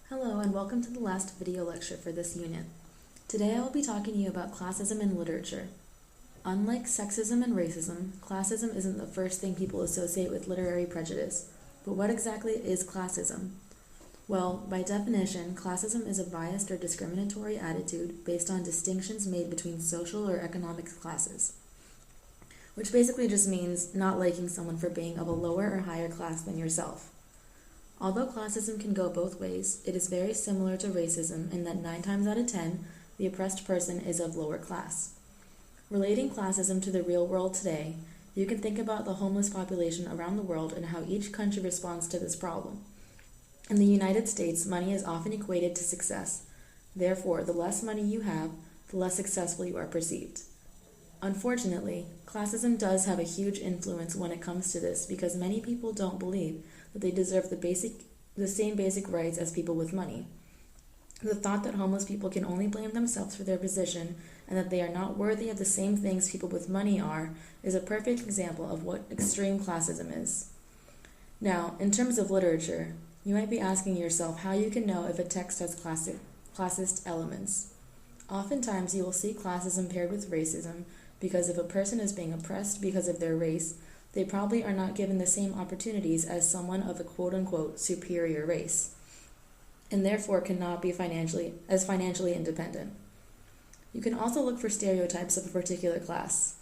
Hello and welcome to the last video lecture for this unit. Today I will be talking to you about classism in literature. Unlike sexism and racism, classism isn't the first thing people associate with literary prejudice. But what exactly is classism? Well, by definition, classism is a biased or discriminatory attitude based on distinctions made between social or economic classes, which basically just means not liking someone for being of a lower or higher class than yourself. Although classism can go both ways, it is very similar to racism in that 9 times out of 10, the oppressed person is of lower class. Relating classism to the real world today, you can think about the homeless population around the world and how each country responds to this problem. In the United States, money is often equated to success. Therefore, the less money you have, the less successful you are perceived. Unfortunately, classism does have a huge influence when it comes to this because many people don't believe that they deserve the same basic rights as people with money. The thought that homeless people can only blame themselves for their position and that they are not worthy of the same things people with money are is a perfect example of what extreme classism is. Now, in terms of literature, you might be asking yourself how you can know if a text has classist elements. Oftentimes, you will see classism paired with racism because if a person is being oppressed because of their race, they probably are not given the same opportunities as someone of a quote-unquote superior race, and therefore cannot be financially independent. You can also look for stereotypes of a particular class.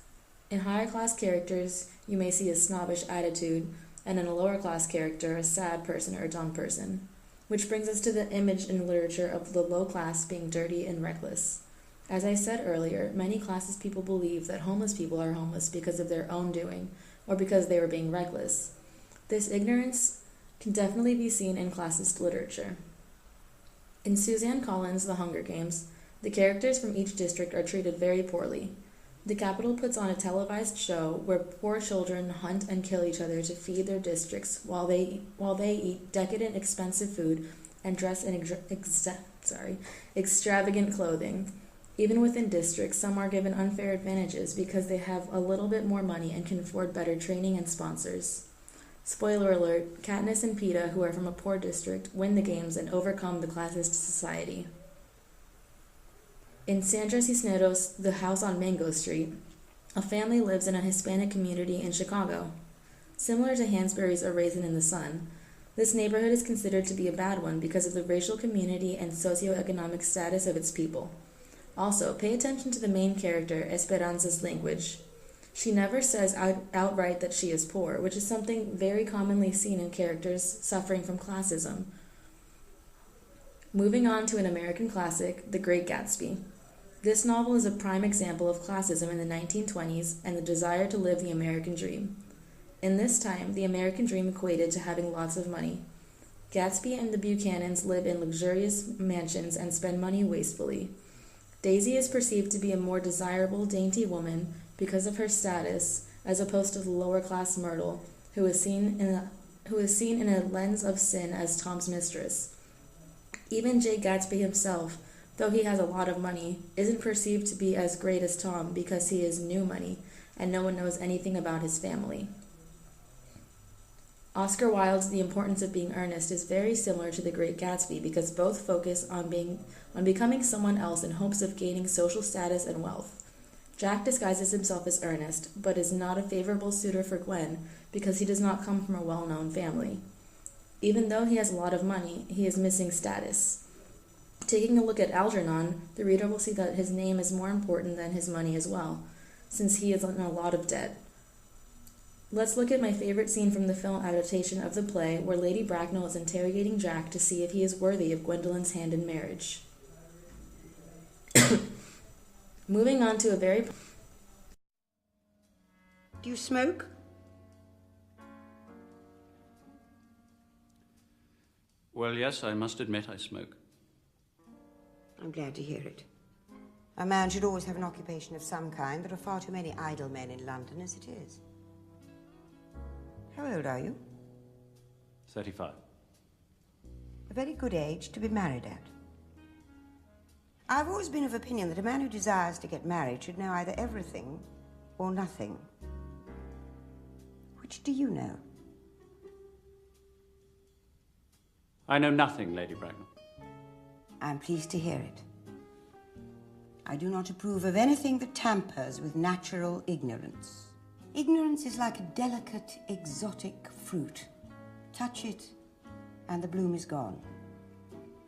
In higher class characters, you may see a snobbish attitude, and in a lower class character, a sad person or a dumb person, which brings us to the image in literature of the low class being dirty and reckless. As I said earlier, many classist people believe that homeless people are homeless because of their own doing, or because they were being reckless. This ignorance can definitely be seen in classist literature. In Suzanne Collins' The Hunger Games, the characters from each district are treated very poorly. The Capitol puts on a televised show where poor children hunt and kill each other to feed their districts while they eat decadent, expensive food and dress in extravagant clothing. Even within districts, some are given unfair advantages because they have a little bit more money and can afford better training and sponsors. Spoiler alert, Katniss and Peeta, who are from a poor district, win the games and overcome the classist society. In Sandra Cisneros' The House on Mango Street, a family lives in a Hispanic community in Chicago. Similar to Hansberry's A Raisin in the Sun, this neighborhood is considered to be a bad one because of the racial community and socioeconomic status of its people. Also, pay attention to the main character, Esperanza's language. She never says outright that she is poor, which is something very commonly seen in characters suffering from classism. Moving on to an American classic, The Great Gatsby. This novel is a prime example of classism in the 1920s and the desire to live the American dream. In this time, the American dream equated to having lots of money. Gatsby and the Buchanans live in luxurious mansions and spend money wastefully. Daisy is perceived to be a more desirable, dainty woman because of her status, as opposed to the lower-class Myrtle, who is seen in a lens of sin as Tom's mistress. Even Jay Gatsby himself, though he has a lot of money, isn't perceived to be as great as Tom because he is new money, and no one knows anything about his family. Oscar Wilde's The Importance of Being Earnest is very similar to The Great Gatsby because both focus on becoming someone else in hopes of gaining social status and wealth. Jack disguises himself as Ernest, but is not a favorable suitor for Gwen because he does not come from a well-known family. Even though he has a lot of money, he is missing status. Taking a look at Algernon, the reader will see that his name is more important than his money as well, since he is in a lot of debt. Let's look at my favorite scene from the film adaptation of the play where Lady Bracknell is interrogating Jack to see if he is worthy of Gwendolyn's hand in marriage. Moving on to a very... Do you smoke? Well, yes, I must admit I smoke. I'm glad to hear it. A man should always have an occupation of some kind. There are far too many idle men in London as it is. How old are you? 35. A very good age to be married at. I've always been of opinion that a man who desires to get married should know either everything or nothing. Which do you know? I know nothing, Lady Bracknell. I'm pleased to hear it. I do not approve of anything that tampers with natural ignorance. Ignorance is like a delicate, exotic fruit. Touch it, and the bloom is gone.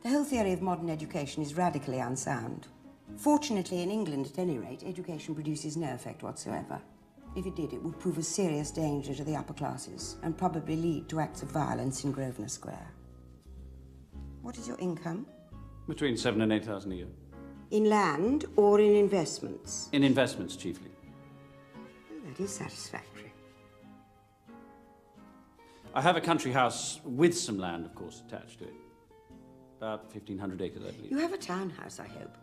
The whole theory of modern education is radically unsound. Fortunately, in England, at any rate, education produces no effect whatsoever. If it did, it would prove a serious danger to the upper classes and probably lead to acts of violence in Grosvenor Square. What is your income? Between 7,000 and 8,000 a year. In land or in investments? In investments, chiefly. That is satisfactory. I have a country house with some land, of course, attached to it. About 1,500 acres, I believe. You have a townhouse, I hope.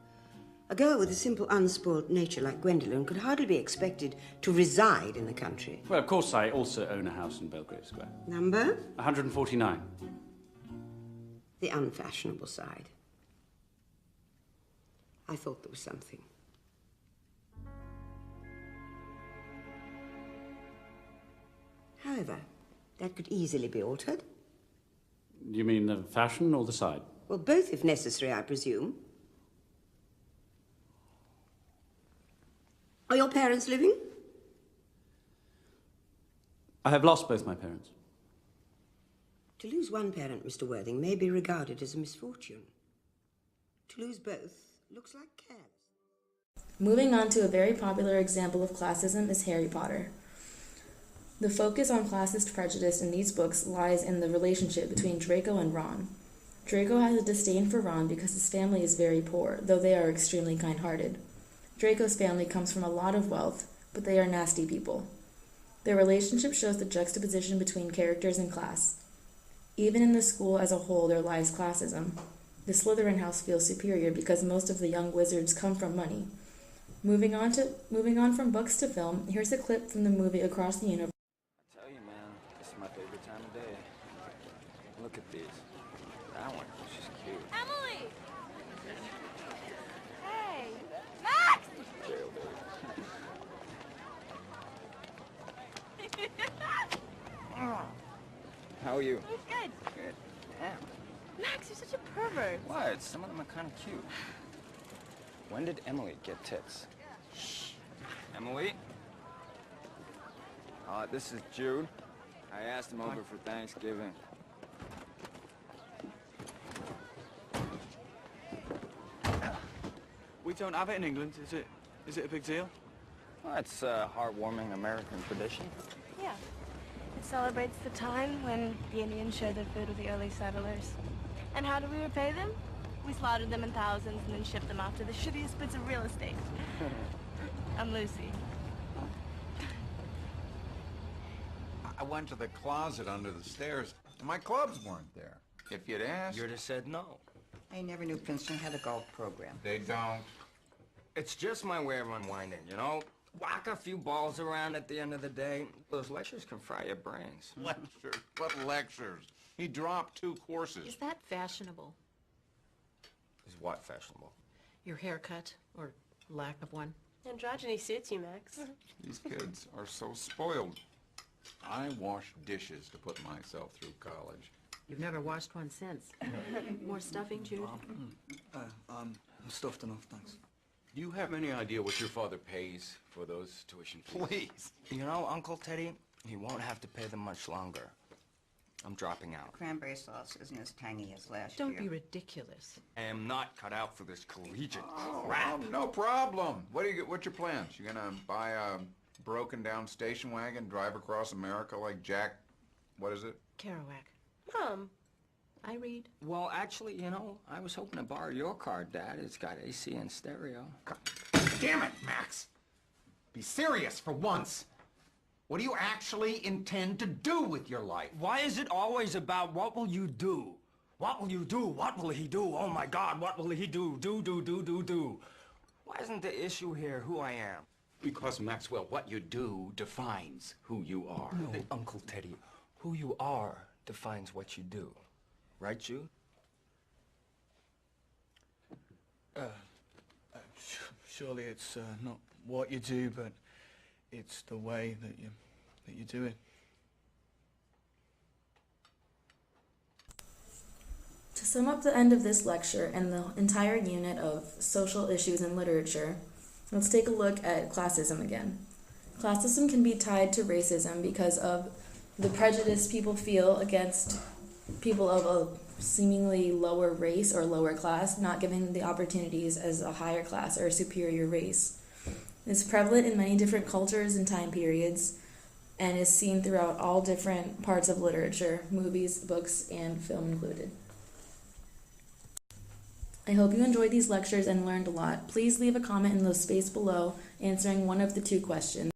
A girl with a simple, unspoiled nature like Gwendolen could hardly be expected to reside in the country. Well, of course, I also own a house in Belgrave Square. Number? 149. The unfashionable side. I thought there was something. However, that could easily be altered. You mean the fashion or the side? Well, both if necessary, I presume. Are your parents living? I have lost both my parents. To lose one parent, Mr. Worthing, may be regarded as a misfortune. To lose both looks like careless. Moving on to a very popular example of classism is Harry Potter. The focus on classist prejudice in these books lies in the relationship between Draco and Ron. Draco has a disdain for Ron because his family is very poor, though they are extremely kind-hearted. Draco's family comes from a lot of wealth, but they are nasty people. Their relationship shows the juxtaposition between characters and class. Even in the school as a whole, there lies classism. The Slytherin house feels superior because most of the young wizards come from money. Moving on from books to film, here's a clip from the movie Across the Universe. I tell you, man, this is my favorite time of day. Look at these. That one, she's cute. Emily! Hey! Max! Jail, baby. How are you? Good. Good. Damn. Max, you're such a pervert. What? Some of them are kind of cute. When did Emily get tits? Shh. Emily? This is Jude. I asked him over for Thanksgiving. We don't have it in England, is it a big deal? Well, it's a heartwarming American tradition. Yeah. It celebrates the time when the Indians shared their food with the early settlers. And how do we repay them? We slaughtered them in thousands and then shipped them off to the shittiest bits of real estate. I'm Lucy. I went to the closet under the stairs, and my clubs weren't there. If you'd asked... You'd have said no. I never knew Princeton had a golf program. They don't. It's just my way of unwinding, you know? Whack a few balls around at the end of the day. Those lectures can fry your brains. Lectures? What lectures? He dropped 2 courses. Is that fashionable? Is what fashionable? Your haircut, or lack of one? Androgyny suits you, Max. These kids are so spoiled. I washed dishes to put myself through college. You've never washed one since. More stuffing, Jude? I'm stuffed enough, thanks. Do you have any idea what your father pays for those tuition fees? Please. You know, Uncle Teddy, he won't have to pay them much longer. I'm dropping out. Cranberry sauce isn't as tangy as last Don't year. be ridiculous. I am not cut out for this collegiate Oh, crap. no problem. What's your plans? You gonna buy a broken down station wagon, drive across America like Jack, what is it? Kerouac. Mom. I read. Well, actually, you know, I was hoping to borrow your car, Dad. It's got AC and stereo. Damn it, Max! Be serious for once. What do you actually intend to do with your life? Why is it always about what will you do? What will you do? What will he do? Oh my God, what will he do? Do. Why isn't the issue here who I am? Because, Maxwell, what you do defines who you are. No, Uncle Teddy. Who you are defines what you do. Right, Jude? Surely it's not what you do, but it's the way that you do it. To sum up the end of this lecture and the entire unit of social issues in literature, let's take a look at classism again. Classism can be tied to racism because of the prejudice people feel against people of a seemingly lower race or lower class, not given the opportunities as a higher class or a superior race. It's prevalent in many different cultures and time periods, and is seen throughout all different parts of literature, movies, books, and film included. I hope you enjoyed these lectures and learned a lot. Please leave a comment in the space below answering one of the two questions.